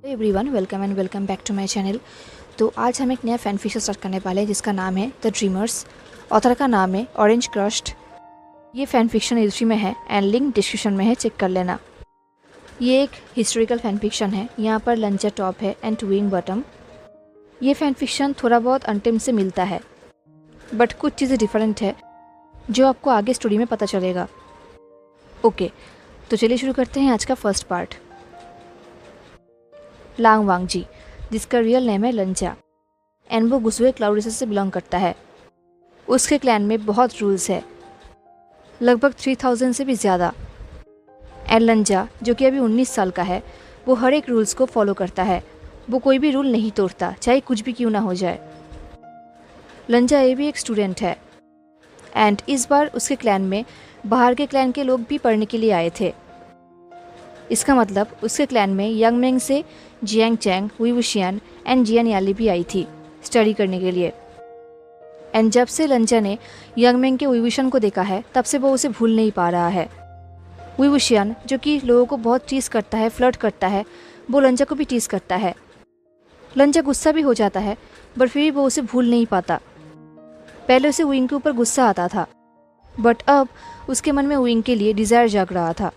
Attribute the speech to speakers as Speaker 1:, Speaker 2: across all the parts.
Speaker 1: Everyone, welcome and welcome back to my channel. तो आज हम एक नया फैन फिक्शन स्टार्ट करने वाले हैं जिसका नाम है द ड्रीमर्स। ऑथर का नाम है ऑरेंज क्रस्ट। ये फ़ैन फिक्शन हिस्ट्री में है एंड लिंक डिस्क्रिप्शन में है, चेक कर लेना। ये एक हिस्टोरिकल फ़ैन फिक्शन है। यहाँ पर लंचा टॉप है एंड ट्विंग बॉटम। ये फ़ैन फिक्शन थोड़ा बहुत अंटिम से मिलता है, बट कुछ चीज़ें डिफरेंट है जो आपको आगे स्टोरी में पता चलेगा। ओके, तो चलिए शुरू करते हैं आज का फर्स्ट पार्ट। लांग वांगजी, जिसका रियल नेम है लंचा, एंड वो गुसुए क्लाउड रेसेस से बिलोंग करता है। उसके क्लैन में बहुत रूल्स है, लगभग 3000 से भी ज़्यादा। एंड लंचा, जो कि अभी 19 साल का है, वो हर एक रूल्स को फॉलो करता है। वो कोई भी रूल नहीं तोड़ता, चाहे कुछ भी क्यों ना हो जाए। लंचा ये भी एक स्टूडेंट है, एंड इस बार उसके क्लैन में बाहर के क्लैन के लोग भी पढ़ने के लिए आए थे। इसका मतलब उसके क्लैन में यंग मेंग से जियांग चैंग, हुई वुशियान एंड जियान याली भी आई थी स्टडी करने के लिए। एंड जब से लंचा ने यंग मेंग के हुई वुशियान को देखा है, तब से वो उसे भूल नहीं पा रहा है। हुई वुशियान, जो कि लोगों को बहुत टीज करता है, फ्लर्ट करता है, वो लंचा को भी टीज करता है। लंचा गुस्सा भी हो जाता है, बट फिर भी वो उसे भूल नहीं पाता। पहले उसे विंग के ऊपर गुस्सा आता था, बट अब उसके मन में विंग के लिए डिज़ायर जाग रहा था।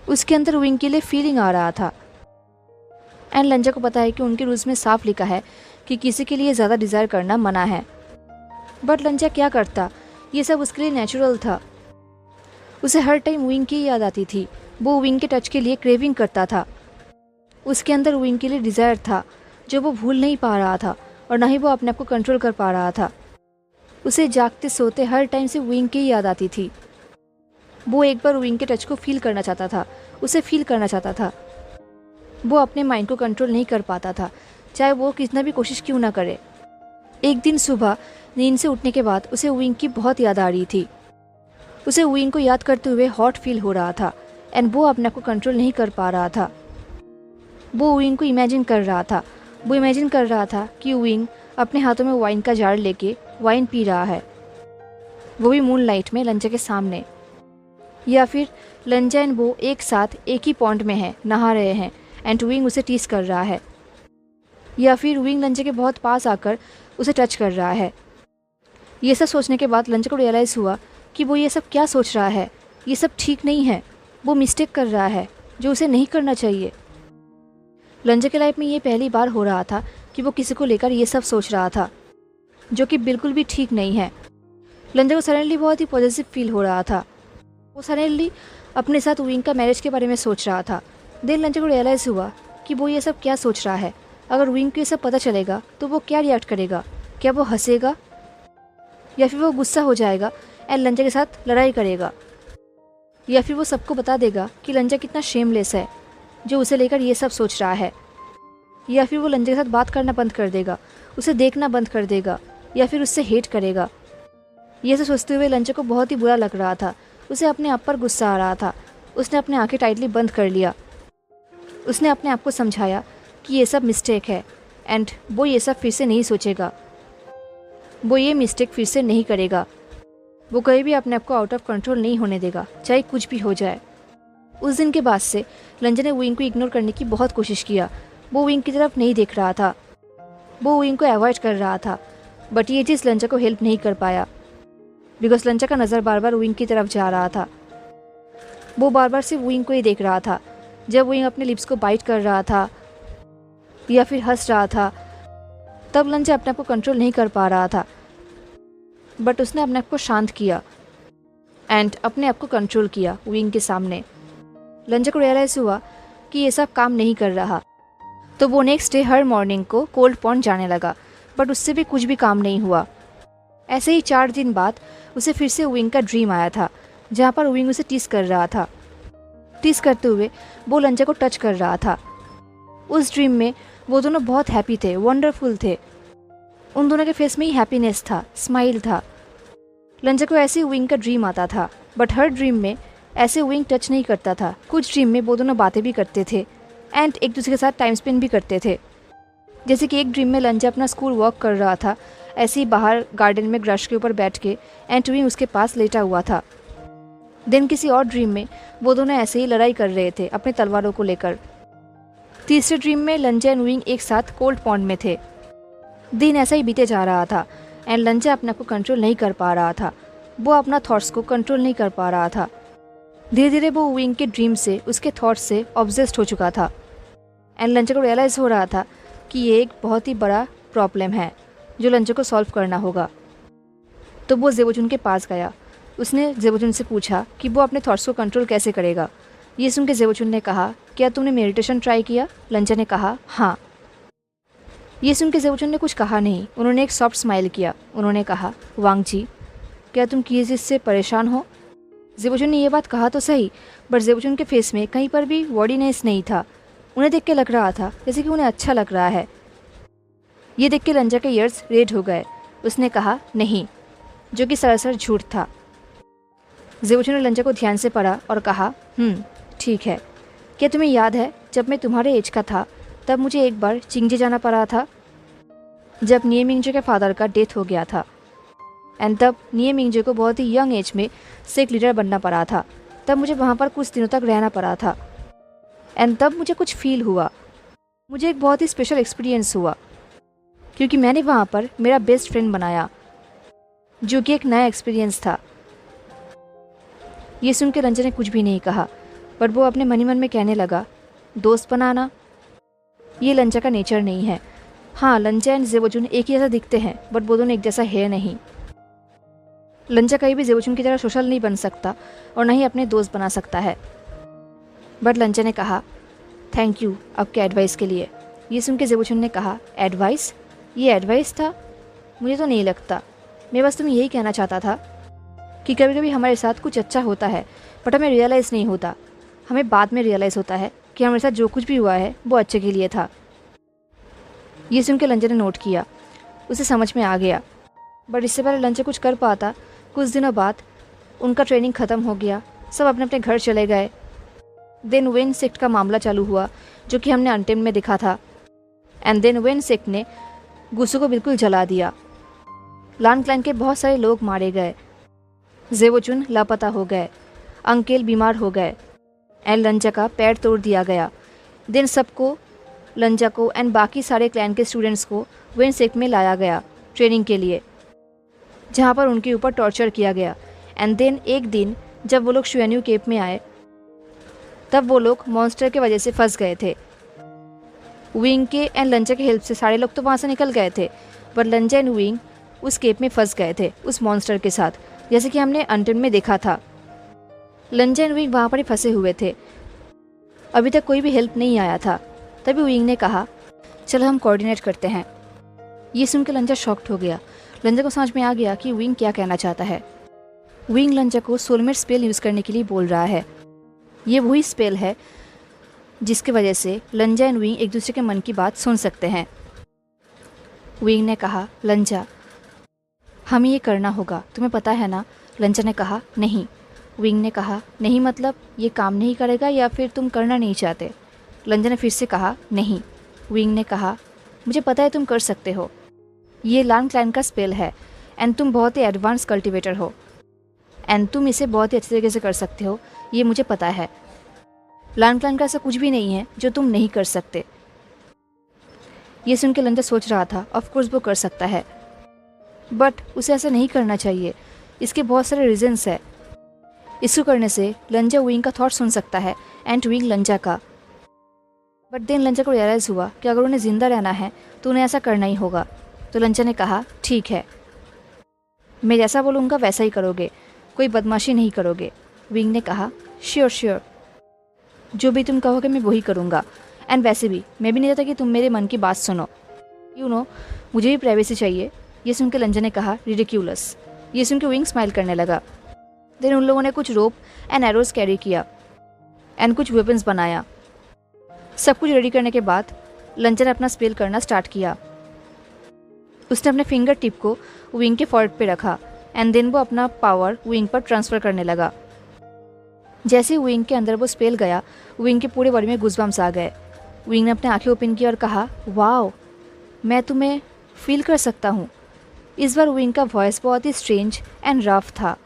Speaker 1: उसके अंदर विंग के लिए फीलिंग आ रहा था। एंड लंचा को पता है कि उनके रूल्स में साफ लिखा है कि किसी के लिए ज़्यादा डिज़ायर करना मना है, बट लंचा क्या करता, ये सब उसके लिए नेचुरल था। उसे हर टाइम विंग की याद आती थी। वो विंग के टच के लिए क्रेविंग करता था। उसके अंदर विंग के लिए डिज़ायर था जो वो भूल नहीं पा रहा था, और ना ही वो अपने आप को कंट्रोल कर पा रहा था। उसे जागते सोते हर टाइम से विंग की याद आती थी। वो एक बार विंग के टच को फील करना चाहता था, उसे फील करना चाहता था। वो अपने माइंड को कंट्रोल नहीं कर पाता था, चाहे वो कितना भी कोशिश क्यों ना करे। एक दिन सुबह नींद से उठने के बाद उसे विंग की बहुत याद आ रही थी। उसे विंग को याद करते हुए हॉट फील हो रहा था, एंड वो अपने आप को कंट्रोल नहीं कर पा रहा था। वो विंग को इमेजिन कर रहा था। वो इमेजिन कर रहा था कि विंग अपने हाथों में वाइन का जार लेके वाइन पी रहा है, वो भी मून लाइट में लंचा के सामने। या फिर लंचा एंड वो एक साथ एक ही पॉन्ड में है, नहा रहे हैं, एंड विंग उसे टीज कर रहा है। या फिर विंग लंचा के बहुत पास आकर उसे टच कर रहा है। ये सब सोचने के बाद लंचा को रियलाइज़ हुआ कि वो ये सब क्या सोच रहा है। ये सब ठीक नहीं है, वो मिस्टेक कर रहा है जो उसे नहीं करना चाहिए। लंचा के लाइफ में ये पहली बार हो रहा था कि वो किसी को लेकर ये सब सोच रहा था, जो कि बिल्कुल भी ठीक नहीं है। लंचा को सडनली बहुत ही पॉजिटिव फील हो रहा था। वो सडनली अपने साथ विंग का मैरिज के बारे में सोच रहा था। देन लंचा को रियलाइज़ हुआ कि वो ये सब क्या सोच रहा है। अगर विंग को ये सब पता चलेगा तो वो क्या रिएक्ट करेगा। क्या वो हंसेगा, या फिर वो गुस्सा हो जाएगा एंड लंचा के साथ लड़ाई करेगा, या फिर वो सबको बता देगा कि लंचा कितना शेमलेस है जो उसे लेकर ये सब सोच रहा है। या फिर वो लंचा के साथ बात करना बंद कर देगा, उसे देखना बंद कर देगा, या फिर उससे हेट करेगा। ये सब सोचते हुए लंचा को बहुत ही बुरा लग रहा था। उसे अपने आप पर गुस्सा आ रहा था। उसने अपने आंखें टाइटली बंद कर लिया। उसने अपने आप को समझाया कि ये सब मिस्टेक है, एंड वो ये सब फिर से नहीं सोचेगा। वो ये मिस्टेक फिर से नहीं करेगा। वो कभी भी अपने आप को आउट ऑफ कंट्रोल नहीं होने देगा, चाहे कुछ भी हो जाए। उस दिन के बाद से लंचा ने विंग को इग्नोर करने की बहुत कोशिश किया। वो विंग की तरफ नहीं देख रहा था, वो विंग को अवॉइड कर रहा था, बट ये चीज़ लंचा को हेल्प नहीं कर पाया, बिकॉज लंचा का नज़र बार बार विंग की तरफ जा रहा था। वो बार बार सिर्फ विंग को ही देख रहा था। जब विंग अपने लिप्स को बाइट कर रहा था या फिर हंस रहा था, तब लंचा अपने आप को कंट्रोल नहीं कर पा रहा था, बट उसने अपने आप को शांत किया एंड अपने आप को कंट्रोल किया विंग के सामने। लंचा को रियलाइज़ हुआ कि ये सब काम नहीं कर रहा, तो वो नेक्स्ट डे हर मॉर्निंग को कोल्ड पॉन्ड जाने लगा, बट उससे भी कुछ भी काम नहीं हुआ। ऐसे ही 4 दिन बाद उसे फिर से विंग का ड्रीम आया था, जहाँ पर विंग उसे टीज कर रहा था। टीज करते हुए वो लंचा को टच कर रहा था। उस ड्रीम में वो दोनों बहुत हैप्पी थे, वंडरफुल थे। उन दोनों के फेस में ही हैप्पीनेस था, स्माइल था। लंचा को ऐसे ही विंग का ड्रीम आता था, बट हर ड्रीम में ऐसे विंग टच नहीं करता था। कुछ ड्रीम में वो दोनों बातें भी करते थे एंड एक दूसरे के साथ टाइम स्पेंड भी करते थे। जैसे कि एक ड्रीम में लंचा अपना स्कूल वर्क कर रहा था, ऐसे ही बाहर गार्डन में ग्रश के ऊपर बैठ के, एंड विंग उसके पास लेटा हुआ था। देन किसी और ड्रीम में वो दोनों ऐसे ही लड़ाई कर रहे थे अपने तलवारों को लेकर। तीसरे ड्रीम में लंजा एंड विंग एक साथ कोल्ड पॉन्ड में थे। दिन ऐसा ही बीते जा रहा था एंड लंजा अपने आप को कंट्रोल नहीं कर पा रहा था। वो अपना थॉट्स को कंट्रोल नहीं कर पा रहा था। धीरे धीरे वो विंग के ड्रीम से, उसके थॉट्स से ऑब्सेस्ड हो चुका था एंड लंजा को रियलाइज़ हो रहा था कि ये एक बहुत ही बड़ा प्रॉब्लम है जो लंजा को सॉल्व करना होगा। तो वो ज़ेबोचुन के पास गया। उसने ज़ेबोचुन से पूछा कि वो अपने थॉट्स को कंट्रोल कैसे करेगा। ये सुन के ज़ेबोचुन ने कहा, क्या तुमने मेडिटेशन ट्राई किया? लंजा ने कहा, हाँ। ये सुन के ज़ेबोचुन ने कुछ कहा नहीं। उन्होंने एक सॉफ्ट स्माइल किया। उन्होंने कहा, वांग जी, क्या तुम किसी चीज़ से परेशान हो? ज़ेबोचुन ने ये बात कहा तो सही, बट ज़ेबोचुन के फेस में कहीं पर भी वॉडीनेस नहीं था। उन्हें देख के लग रहा था जैसे कि उन्हें अच्छा लग रहा है। ये देख के लंजा के ईयर्स रेड हो गए। उसने कहा, नहीं, जो कि सरासर झूठ था। ज़ेबोचुन ने लंजा को ध्यान से पढ़ा और कहा, ठीक है। क्या तुम्हें याद है जब मैं तुम्हारे एज का था तब मुझे एक बार चिंगजे जाना पड़ा था, जब निये मिंगजे के फादर का डेथ हो गया था। एंड तब निये मिंगजे को बहुत ही यंग एज में सेक्ट लीडर बनना पड़ा था। तब मुझे वहाँ पर कुछ दिनों तक रहना पड़ा था एंड तब मुझे कुछ फील हुआ। मुझे एक बहुत ही स्पेशल एक्सपीरियंस हुआ क्योंकि मैंने वहाँ पर मेरा बेस्ट फ्रेंड बनाया, जो कि एक नया एक्सपीरियंस था। ये सुन के लंजा ने कुछ भी नहीं कहा, बट वो अपने मन ही मन में कहने लगा, दोस्त बनाना ये लंजा का नेचर नहीं है। हाँ, लंजा एंड ज़ेबोचुन एक ही जैसा दिखते हैं, बट वो दोनों एक जैसा है नहीं। लंजा कहीं भी ज़ेबोचुन की तरह सोशल नहीं बन सकता और न ही अपने दोस्त बना सकता है। बट लंजा ने कहा, थैंक यू आपके एडवाइस के लिए। ये सुन के ज़ेबोचुन ने कहा, एडवाइस? ये एडवाइस था? मुझे तो नहीं लगता। मैं बस तुम्हें यही कहना चाहता था कि कभी कभी हमारे साथ कुछ अच्छा होता है बट हमें रियलाइज़ नहीं होता। हमें बाद में रियलाइज़ होता है कि हमारे साथ जो कुछ भी हुआ है वो अच्छे के लिए था। ये सुन के लंजा ने नोट किया। उसे समझ में आ गया, बट इससे पहले लंजा कुछ कर पाता, कुछ दिनों बाद उनका ट्रेनिंग ख़त्म हो गया। सब अपने अपने घर चले गए। देन वेन सेक्ट का मामला चालू हुआ, जो कि हमने अंतिम में देखा था। एंड देन वेन सेक्ट ने गुसु को बिल्कुल जला दिया। लान क्लैन के बहुत सारे लोग मारे गए। ज़ेबोचुन लापता हो गए। अंकेल बीमार हो गए एंड लंजा का पैर तोड़ दिया गया। देन सबको, लंजा को एंड बाकी सारे क्लैन के स्टूडेंट्स को वेन सेक्ट में लाया गया ट्रेनिंग के लिए, जहाँ पर उनके ऊपर टॉर्चर किया गया। एंड देन एक दिन जब वो लोग शुएन्यू केव में आए, तब वो लोग मॉन्स्टर के वजह से फंस गए थे। विंग के एंड लंजा के हेल्प से सारे लोग तो वहाँ से निकल गए थे, पर लंजा एंड विंग उस केव में फंस गए थे उस मॉन्स्टर के साथ, जैसे कि हमने अंटिल में देखा था। लंजा एंड विंग वहाँ पर ही फंसे हुए थे। अभी तक कोई भी हेल्प नहीं आया था। तभी विंग ने कहा, चलो हम कोऑर्डिनेट करते हैं। ये सुन के लंजा शॉक्ड हो गया। लंजा को समझ में आ गया कि विंग क्या कहना चाहता है। विंग लंजा को सोलमेट स्पेल यूज़ करने के लिए बोल रहा है। ये वही स्पेल है जिसकी वजह से लंजा एंड विंग एक दूसरे के मन की बात सुन सकते हैं। विंग ने कहा, लंजा, हमें ये करना होगा, तुम्हें पता है ना? लंजा ने कहा, नहीं। विंग ने कहा, नहीं मतलब ये काम नहीं करेगा या फिर तुम करना नहीं चाहते? लंजा ने फिर से कहा, नहीं। विंग ने कहा, मुझे पता है तुम कर सकते हो। ये लान क्लैन का स्पेल है एंड तुम बहुत ही एडवांस कल्टिवेटर हो एंड तुम इसे बहुत ही अच्छे तरीके से कर सकते हो, ये मुझे पता है। लान क्लैन का ऐसा कुछ भी नहीं है जो तुम नहीं कर सकते। ये सुन के लंजा सोच रहा था, ऑफ कोर्स वो कर सकता है, बट उसे ऐसा नहीं करना चाहिए। इसके बहुत सारे रीजंस है। इसको करने से लंजा विंग का थॉट सुन सकता है एंड विंग लंजा का। बट देन लंजा को रियलाइज़ हुआ कि अगर उन्हें ज़िंदा रहना है तो उन्हें ऐसा करना ही होगा। तो लंजा ने कहा, ठीक है, मैं जैसा बोलूँगा वैसा ही करोगे, कोई बदमाशी नहीं करोगे। विंग ने कहा, श्योर श्योर, जो भी तुम कहोगे मैं वही करूँगा। एंड वैसे भी मैं भी नहीं चाहता कि तुम मेरे मन की बात सुनो। यू नो, मुझे भी प्राइवेसी चाहिए। ये सुन के लंजा ने कहा, रिडिक्यूलस। ये सुन के विंग स्माइल करने लगा। देन उन लोगों ने कुछ रोप एंड एरोज कैरी किया एंड कुछ वेपन्स बनाया। सब कुछ रेडी करने के बाद लंजा ने अपना स्पेल करना स्टार्ट किया। उसने अपने फिंगर टिप को विंग के फॉरहेड पे रखा एंड देन वो अपना पावर विंग पर ट्रांसफ़र करने लगा। जैसे ही विंग के अंदर वो स्पेल गया, विंग के पूरे बॉडी में गूज़बम्स आ गए। विंग ने अपने आंखें ओपन की और कहा, वाओ, मैं तुम्हें फील कर सकता हूँ। इस बार विंग का वॉइस बहुत ही स्ट्रेंज एंड रफ था।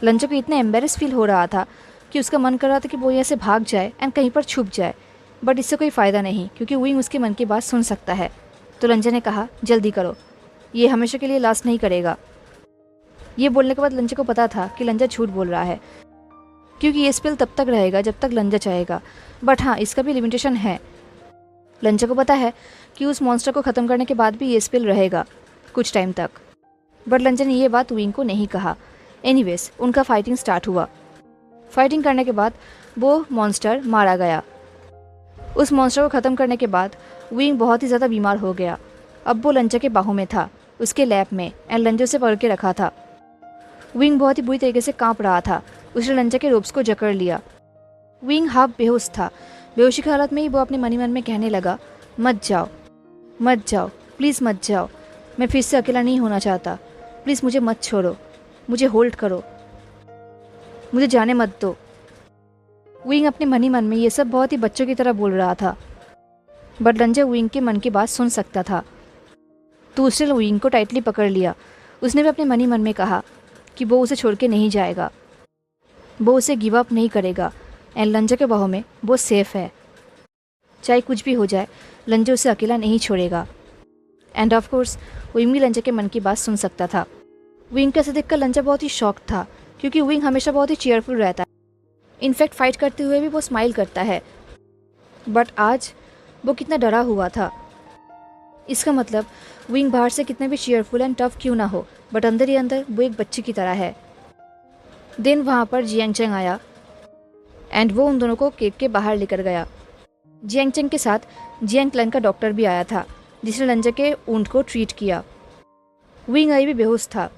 Speaker 1: लंजा को इतना एम्बेरस फील हो रहा था कि उसका मन कर रहा था कि वो यहाँ से भाग जाए एंड कहीं पर छुप जाए, बट इससे कोई फ़ायदा नहीं क्योंकि विंग उसके मन की बात सुन सकता है। तो लंजा ने कहा, जल्दी करो, ये हमेशा के लिए लास्ट नहीं करेगा। ये बोलने के बाद लंजा को पता था कि लंजा झूठ बोल रहा है क्योंकि ये स्पेल तब तक रहेगा जब तक लंजा चाहेगा, बट हाँ इसका भी लिमिटेशन है। लंजा को पता है कि उस मॉन्स्टर को ख़त्म करने के बाद भी ये स्पेल रहेगा कुछ टाइम तक, बट लंजा ने ये बात विंग को नहीं कहा। एनीवेज उनका फाइटिंग स्टार्ट हुआ। फाइटिंग करने के बाद वो मॉन्स्टर मारा गया। उस मॉन्स्टर को ख़त्म करने के बाद विंग बहुत ही ज़्यादा बीमार हो गया। अब वो लंजा के बाहों में था, उसके लैप में, एंड लंजा उसे पकड़ के रखा था। विंग बहुत ही बुरी तरीके से कांप रहा था। उसने लंजा के रोप्स को जकड़ लिया। विंग हाफ बेहोश था। बेहोशी की हालत में ही वो अपने मन ही मन में कहने लगा, मत जाओ, मत जाओ, प्लीज़ मत जाओ, मैं फिर से अकेला नहीं होना चाहता, प्लीज़ मुझे मत छोड़ो, मुझे होल्ड करो, मुझे जाने मत दो। विंग अपने मन ही मन में ये सब बहुत ही बच्चों की तरह बोल रहा था, बट लंजा विंग के मन की बात सुन सकता था। तो उसने विंग को टाइटली पकड़ लिया। उसने भी अपने मन ही मन में कहा कि वो उसे छोड़ के नहीं जाएगा, वो उसे गिव अप नहीं करेगा, एंड लंजा के बाहों में वो सेफ है। चाहे कुछ भी हो जाए, लंजा उसे अकेला नहीं छोड़ेगा। एंड ऑफ कोर्स विंग भी लंजा के मन की बात सुन सकता था। विंग कैसे देखकर लंजा बहुत ही शॉक था क्योंकि विंग हमेशा बहुत ही चीयरफुल रहता है। इनफैक्ट फाइट करते हुए भी वो स्माइल करता है, बट आज वो कितना डरा हुआ था। इसका मतलब विंग बाहर से कितने भी चीयरफुल एंड टफ क्यों ना हो, बट अंदर ही अंदर वो एक बच्चे की तरह है। देन वहाँ पर जियांग चेंग आया एंड वो उन दोनों को केव के बाहर लेकर गया। जियांग चेंग के साथ जियांग क्लैन का डॉक्टर भी आया था जिसने लंजा के ऊंट को ट्रीट किया। विंग अभी भी बेहोश था।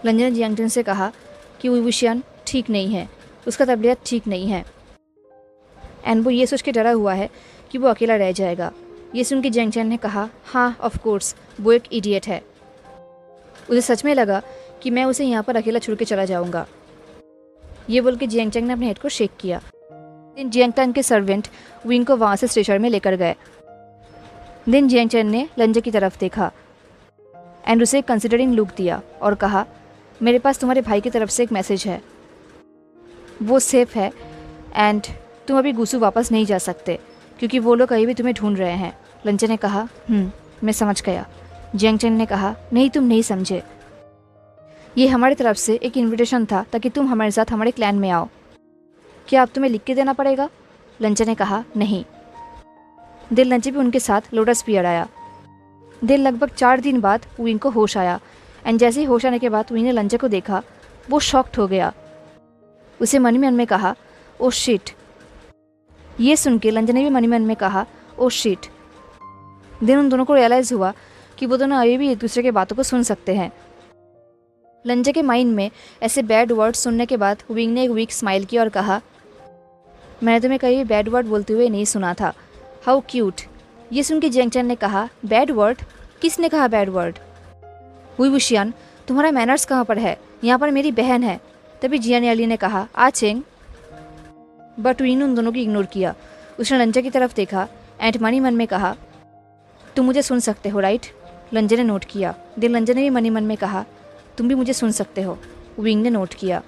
Speaker 1: लंजा ने जियांग चेंग से कहा कि वुशियान ठीक नहीं है, उसका तबीयत ठीक नहीं है, एंड वो ये सोच के डरा हुआ है कि वो अकेला रह जाएगा। ये सुन के जियांग चेंग ने कहा, हाँ ऑफ कोर्स वो एक इडियट है। उसे सच में लगा कि मैं उसे यहाँ पर अकेला छोड़ के चला जाऊँगा। ये बोल के जियांग चेंग ने अपने हेड को शेक किया। देन जियांग क्लैन के सर्वेंट विंग को वहाँ से स्ट्रेचर में लेकर गए। देन जियांग चेंग ने लंजा की तरफ देखा एंड उसे कंसिडरिंग लुक दिया और कहा, मेरे पास तुम्हारे भाई की तरफ से एक मैसेज है, वो सेफ है एंड तुम अभी गुसू वापस नहीं जा सकते क्योंकि वो लोग कहीं भी तुम्हें ढूंढ रहे हैं। लंजा ने कहा, मैं समझ गया। जियांग चेंग ने कहा, नहीं तुम नहीं समझे, ये हमारी तरफ से एक इनविटेशन था ताकि तुम हमारे साथ हमारे क्लैन में आओ। क्या अब तुम्हें लिख के देना पड़ेगा? लंजा ने कहा, नहीं। देन लंजा भी उनके साथ लोटस पियर आया। देन लगभग 4 दिन बाद विंग को होश आया एंड जैसे ही होश आने के बाद विंग ने लंजा को देखा, वो शॉक्ड हो गया। उसे मन ही मन में कहा, ओ शिट। ये सुन के लंजा ने भी मन ही मन में कहा, ओ शिट। देन उन दोनों को रियलाइज़ हुआ कि वो दोनों अभी भी एक दूसरे की बातों को सुन सकते हैं। लंजा के माइंड में ऐसे बैड वर्ड सुनने के बाद विंग ने एक वीक स्माइल किया और कहा, मैंने तुम्हें कभी बैड वर्ड बोलते हुए नहीं सुना था, हाउ क्यूट। ये सुन के जियांग चेंग ने कहा, बैड वर्ड? किसने कहा बैड वर्ड? वुशियान, तुम्हारा मैनर्स कहाँ पर है? यहाँ पर मेरी बहन है। तभी जियान अली ने कहा, आ चेंग। बट विंग ने उन दोनों की इग्नोर किया। उसने लंजा की तरफ देखा एंड मन ही मन में कहा, तुम मुझे सुन सकते हो राइट? लंजा ने नोट किया। देन लंजा ने भी मन ही मन में कहा, तुम भी मुझे सुन सकते हो। विंग ने नोट किया।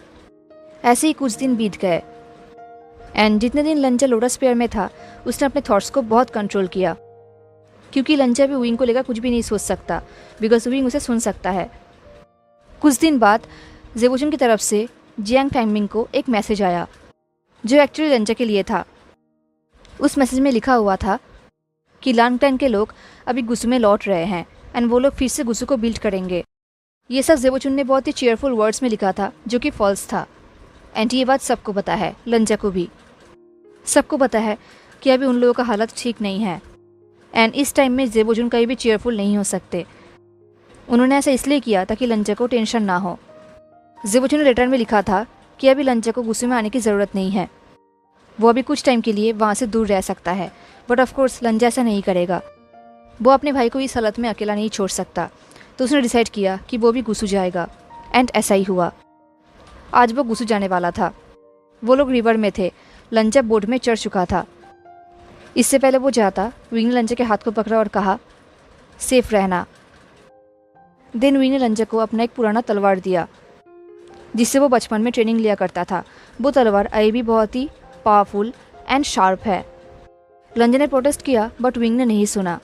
Speaker 1: ऐसे ही कुछ दिन बीत गए एंड जितने दिन लंजा लोटस पेयर में था उसने अपने थॉट्स को बहुत कंट्रोल किया क्योंकि लंजा भी विंग को लेकर कुछ भी नहीं सोच सकता बिकॉज विंग उसे सुन सकता है। कुछ दिन बाद जेबोचुन की तरफ से जियांग फैंगमिंग को एक मैसेज आया जो एक्चुअली लंजा के लिए था। उस मैसेज में लिखा हुआ था कि लांग क्लैन के लोग अभी गुसू में लौट रहे हैं एंड वो लोग फिर से गुसू को बिल्ड करेंगे। ये सब जेबोचुन ने बहुत ही चीयरफुल वर्ड्स में लिखा था जो कि फॉल्स था एंड ये बात सबको पता है, लंजा को भी। सबको पता है कि अभी उन लोगों का हालत ठीक नहीं है एंड इस टाइम में जेबोचुन कहीं भी चीयरफुल नहीं हो सकते। उन्होंने ऐसा इसलिए किया ताकि लंजा को टेंशन ना हो। जेबोचुन ने लेटर में लिखा था कि अभी लंजा को गुस्से में आने की ज़रूरत नहीं है, वो अभी कुछ टाइम के लिए वहाँ से दूर रह सकता है, बट ऑफकोर्स लंजा ऐसा नहीं करेगा। वो अपने भाई को इस हालत में अकेला नहीं छोड़ सकता, तो उसने डिसाइड किया कि वो भी गुसू जाएगा एंड ऐसा ही हुआ। आज वो गुसू जाने वाला था। वो लोग रिवर में थे। लंजा बोट में चढ़ चुका था। इससे पहले वो जाता, विंग ने लंजा के हाथ को पकड़ा और कहा, सेफ रहना। देन विंग ने लंजा को अपना एक पुराना तलवार दिया जिससे वो बचपन में ट्रेनिंग लिया करता था। वो तलवार अभी भी बहुत ही पावरफुल एंड शार्प है। लंजा ने प्रोटेस्ट किया बट विंग ने नहीं सुना।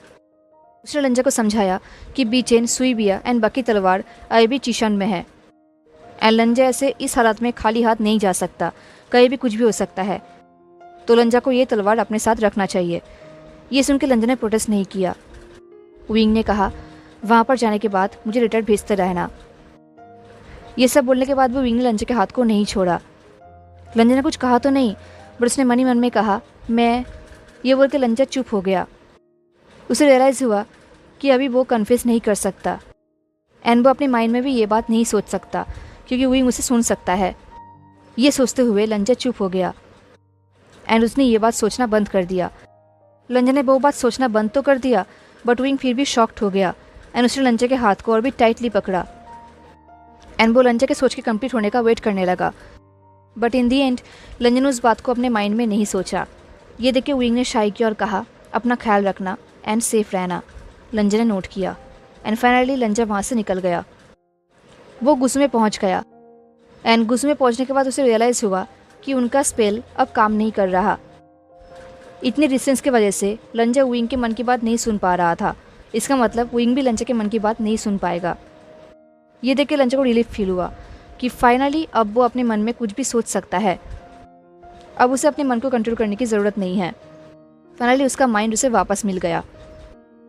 Speaker 1: उसने लंजा को समझाया कि बीचेन, सुईबिया एंड बकी तलवार अभी भी चीशन में है एंड लंजा ऐसे इस हालत में खाली हाथ नहीं जा सकता, कहीं भी कुछ भी हो सकता है, तो लंजा को ये तलवार अपने साथ रखना चाहिए। ये सुन के लंजा ने प्रोटेस्ट नहीं किया। विंग ने कहा वहाँ पर जाने के बाद मुझे लेटर भेजते रहना। ये सब बोलने के बाद भी विंग ने लंजा के हाथ को नहीं छोड़ा। लंजा ने कुछ कहा तो नहीं बट उसने मन ही मन में कहा मैं, ये बोल के लंजा चुप हो गया। उसे रियलाइज़ हुआ कि अभी वो कन्फेस नहीं कर सकता एंड वो अपने माइंड में भी ये बात नहीं सोच सकता क्योंकि विंग उसे सुन सकता है। ये सोचते हुए लंजा चुप हो गया एंड उसने ये बात सोचना बंद कर दिया। लंजा ने वो बात सोचना बंद तो कर दिया बट विंग फिर भी शॉक्ड हो गया एंड उसने लंजा के हाथ को और भी टाइटली पकड़ा एंड वो लंजा के सोच के कंप्लीट होने का वेट करने लगा। बट इन दी एंड लंजा ने उस बात को अपने माइंड में नहीं सोचा। ये देख के विंग ने शाई किया और कहा अपना ख्याल रखना एंड सेफ रहना। लंजा ने नोट किया एंड फाइनली लंजा वहाँ से निकल गया। वो गुस्से में पहुँच गया एंड गुस्से में पहुँचने के बाद उसे रियलाइज़ हुआ कि उनका स्पेल अब काम नहीं कर रहा। इतनी डिस्टेंस की वजह से लंजा विंग के मन की बात नहीं सुन पा रहा था। इसका मतलब विंग भी लंजा के मन की बात नहीं सुन पाएगा। ये देख के लंजा को रिलीफ फील हुआ कि फाइनली अब वो अपने मन में कुछ भी सोच सकता है। अब उसे अपने मन को कंट्रोल करने की ज़रूरत नहीं है। फाइनली उसका माइंड उसे वापस मिल गया।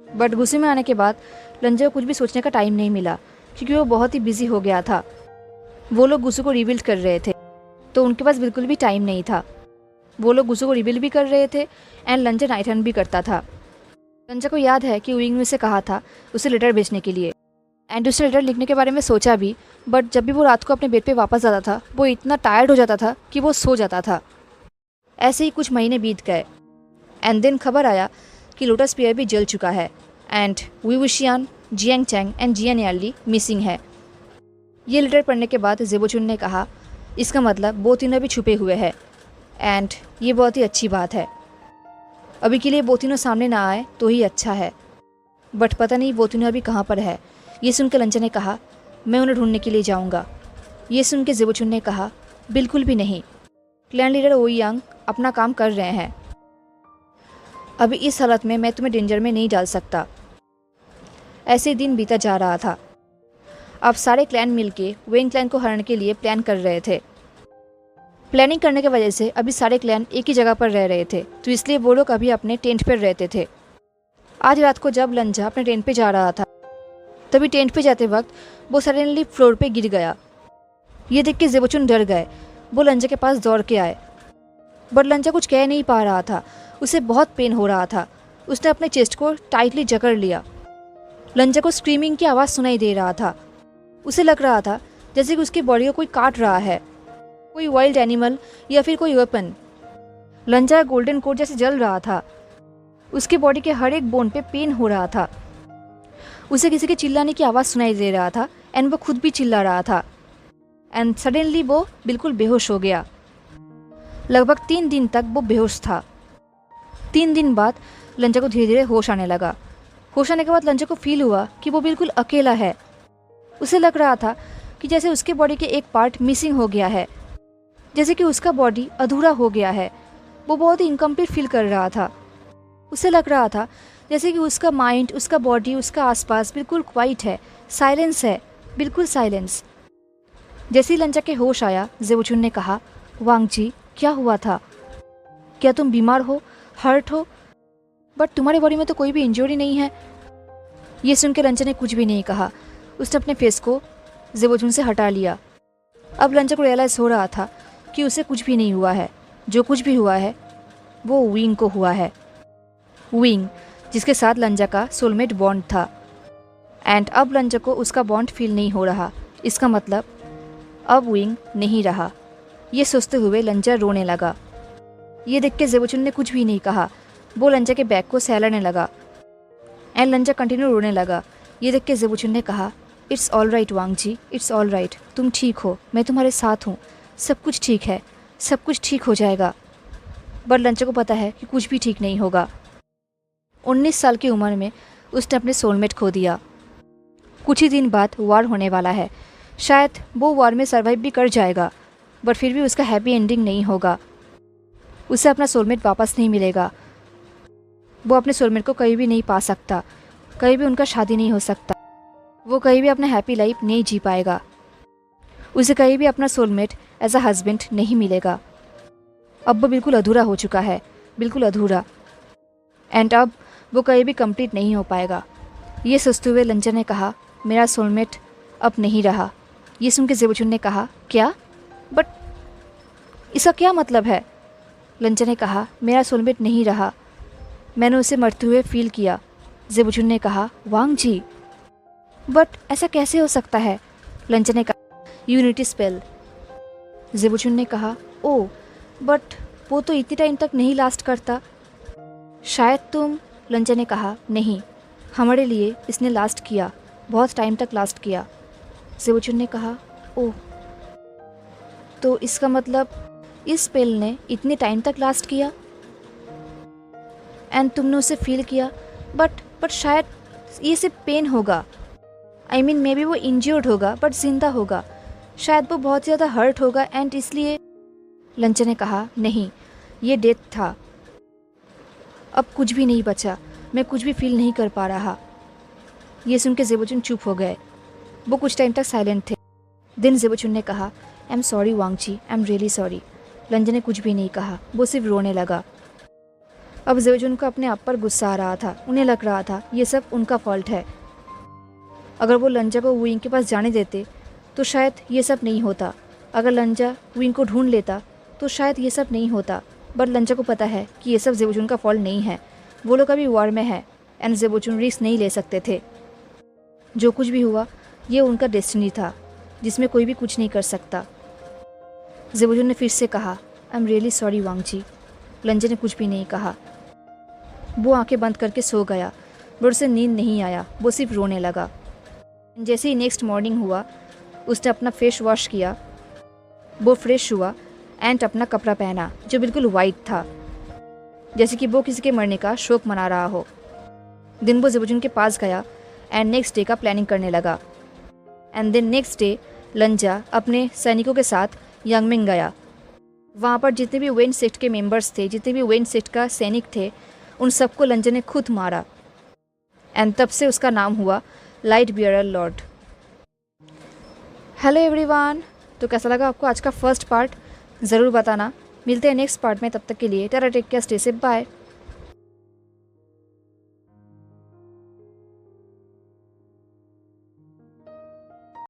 Speaker 1: बट गुस्से में आने के बाद लंजा को कुछ भी सोचने का टाइम नहीं मिला क्योंकि वो बहुत ही बिजी हो गया था। वो लोग गुस्से को रिबिल्ड कर रहे थे तो उनके पास बिल्कुल भी टाइम नहीं था। वो लोग गुस्से को रिबिल्ड भी कर रहे थे एंड लंजा नाइट रन भी करता था। लंजा को याद है कि विंग ने उसे कहा था उसे लेटर भेजने के लिए एंड उसे लेटर लिखने के बारे में सोचा भी, बट जब भी वो रात को अपने बेड पे वापस आता था वो इतना टायर्ड हो जाता था कि वो सो जाता था। ऐसे ही कुछ महीने बीत गए एंड देन खबर आया कि लोटस पियर भी जल चुका है एंड वी विशियान, जियांग चैंग एंड जियान यार्ली मिसिंग है। ये लेटर पढ़ने के बाद जेबोचुन ने कहा इसका मतलब वो तीनों भी छुपे हुए हैं एंड ये बहुत ही अच्छी बात है। अभी के लिए वो तीनों सामने ना आए तो ही अच्छा है, बट पता नहीं वो तीनों अभी कहाँ पर है। ये सुन के लंजा ने कहा मैं उन्हें ढूंढने के लिए जाऊँगा। ये सुन के जेबोचुन ने कहा बिल्कुल भी नहीं, क्लैन लीडर ओयांग अपना काम कर रहे हैं। अभी इस हालत में मैं तुम्हें डेंजर में नहीं डाल सकता। ऐसे ही दिन बीता जा रहा था। अब सारे क्लैन मिलके वेन क्लैन को हराने के लिए प्लान कर रहे थे। प्लानिंग करने की वजह से अभी सारे क्लैन एक ही जगह पर रह रहे थे तो इसलिए वो लोग अभी अपने टेंट पर रहते थे। आज रात को जब लंजा अपने टेंट पे जा रहा था तभी टेंट पे जाते वक्त वो सडनली फ्लोर पे गिर गया। ये देख के जेबोचुन डर गए। वो लंजा के पास दौड़ के आए बट लंजा कुछ कह नहीं पा रहा था। उसे बहुत पेन हो रहा था। उसने अपने चेस्ट को टाइटली जकड़ लिया। लंजा को स्क्रीमिंग की आवाज़ सुनाई दे रहा था। उसे लग रहा था जैसे कि उसकी बॉडी को कोई काट रहा है, कोई वाइल्ड एनिमल या फिर कोई वेपन। लंजा गोल्डन कोट जैसे जल रहा था। उसकी बॉडी के हर एक बोन पे पेन हो रहा था। उसे किसी के चिल्लाने की आवाज़ सुनाई दे रहा था एंड वो खुद भी चिल्ला रहा था एंड सडनली वो बिल्कुल बेहोश हो गया। लगभग 3 दिन तक वो बेहोश था। 3 दिन बाद लंजा को धीरे धीरे होश आने लगा। होश आने के बाद लंजा को फील हुआ कि वो बिल्कुल अकेला है। उसे लग रहा था कि जैसे उसके बॉडी के एक पार्ट मिसिंग हो गया है, जैसे कि उसका बॉडी अधूरा हो गया है। वो बहुत ही इनकम्प्लीट फील कर रहा था। उसे लग रहा था जैसे कि उसका माइंड, उसका बॉडी, उसका आसपास बिल्कुल क्वाइट है, साइलेंस है, बिल्कुल साइलेंस। जैसे ही लंजा के होश आया जेबोचुन ने कहा वांग जी क्या हुआ था? क्या तुम बीमार हो, हर्ट हो? बट तुम्हारे बॉडी में तो कोई भी इंजरी नहीं है। ये सुन के लंजा ने कुछ भी नहीं कहा। उसने अपने फेस को जेबोचुन से हटा लिया। अब लंजा को रियलाइज़ हो रहा था कि उसे कुछ भी नहीं हुआ है। जो कुछ भी हुआ है वो विंग को हुआ है। विंग जिसके साथ लंजा का सोलमेट बॉन्ड था एंड अब लंजा को उसका बॉन्ड फील नहीं हो रहा। इसका मतलब अब विंग नहीं रहा। ये सोचते हुए लंजा रोने लगा। ये देख के जेबोचुन ने कुछ भी नहीं कहा। वो लंजा के बैग को सहलाने लगा एंड लंजा कंटिन्यू रोने लगा। ये देख के जेबोचुन ने कहा it's all right Wang ji, it's all right, तुम ठीक हो, मैं तुम्हारे साथ हूँ, सब कुछ ठीक है, सब कुछ ठीक हो जाएगा। बट लंजा को पता है कि कुछ भी ठीक नहीं होगा। 19 साल की उम्र में उसने अपने सोलमेट खो दिया। कुछ ही दिन बाद वार होने वाला है। शायद वो वार में सर्वाइव भी कर जाएगा बट फिर भी उसका हैप्पी एंडिंग नहीं होगा। उसे अपना सोलमेट वापस नहीं मिलेगा। वो अपने सोलमेट को कहीं भी नहीं पा सकता, कहीं भी उनका शादी नहीं हो सकता, वो कहीं भी अपना हैप्पी लाइफ नहीं जी पाएगा, उसे कहीं भी अपना सोलमेट एज अ हस्बैंड नहीं मिलेगा। अब वो बिल्कुल अधूरा हो चुका है, बिल्कुल अधूरा, एंड अब वो कहीं भी कंप्लीट नहीं हो पाएगा। ये सोचते हुए लंचा ने कहा, मेरा सोलमेट अब नहीं रहा। ये सुन के ज़ेबुचुन ने कहा, क्या? बट इसका क्या मतलब है? लंचा ने कहा, मेरा सोलमेट नहीं रहा, मैंने उसे मरते हुए फील किया। ज़ेबुचुन ने कहा, वांग जी, बट ऐसा कैसे हो सकता है? लंचा ने कहा, यूनिटी स्पेल। ज़ेबुचुन ने कहा, ओ बट वो तो इतने टाइम तक नहीं लास्ट करता। शायद तुम। लंचा ने कहा, नहीं, हमारे लिए इसने लास्ट किया, बहुत टाइम तक लास्ट किया। ज़ेबुचुन ने कहा, ओह, तो इसका मतलब इस स्पेल ने इतने टाइम तक लास्ट किया एंड तुमने उसे फील किया, बट शायद ये सिर्फ पेन होगा। आई मीन मे बी वो इंज्योर्ड होगा बट जिंदा होगा, शायद वो बहुत ज़्यादा हर्ट होगा एंड इसलिए। लंचा ने कहा, नहीं, ये डेथ था, अब कुछ भी नहीं बचा, मैं कुछ भी फील नहीं कर पा रहा। ये सुन के ज़ेबुचुन चुप हो गए, वो कुछ टाइम तक साइलेंट थे। देन ज़ेबुचुन ने कहा, I am sorry Wang ji, I am really sorry. लंचा ने कुछ भी नहीं कहा, वो सिर्फ रोने लगा। अब ज़ेबुचुन को अपने आप पर गुस्सा आ रहा था, उन्हें लग रहा था ये सब उनका फॉल्ट है। अगर वो लंचा को वुइंग के पास जाने देते तो शायद ये सब नहीं होता, अगर लंचा वुइंग को ढूंढ लेता तो शायद ये सब नहीं होता। बट लंचा को पता है कि ये सब ज़ेबुचुन का फॉल्ट नहीं है, वो लोग अभी वॉर में है एंड ज़ेबुचुन रिस्क नहीं ले सकते थे। जो कुछ भी हुआ ये उनका डेस्टिनी था, जिसमें कोई भी कुछ नहीं कर सकता। ज़ेबुचुन ने फिर से कहा, I am really sorry Wang जी। लंचा ने कुछ भी नहीं कहा, वो आंखें बंद करके सो गया, बट उसे नींद नहीं आया, वो सिर्फ रोने लगा। जैसे ही नेक्स्ट मॉर्निंग हुआ, उसने अपना फेस वॉश किया, वो फ्रेश हुआ एंड अपना कपड़ा पहना जो बिल्कुल वाइट था, जैसे कि वो किसी के मरने का शोक मना रहा हो। दिन वो ज़ेबुचुन के पास गया एंड नेक्स्ट डे का प्लानिंग करने लगा। एंड देन नेक्स्ट डे लंचा अपने सैनिकों के साथ यांगमिंग गया। वहाँ पर जितने भी वेन सेक्ट के मेंबर्स थे, जितने भी वेन सेक्ट का सैनिक थे, उन सबको लंचा ने खुद मारा एंड तब से उसका नाम हुआ light bearer Lord. Hello everyone, तो कैसा लगा आपको आज का फर्स्ट पार्ट? ज़रूर बताना। मिलते हैं नेक्स्ट पार्ट में, तब तक के लिए tata, take care, stay safe, bye.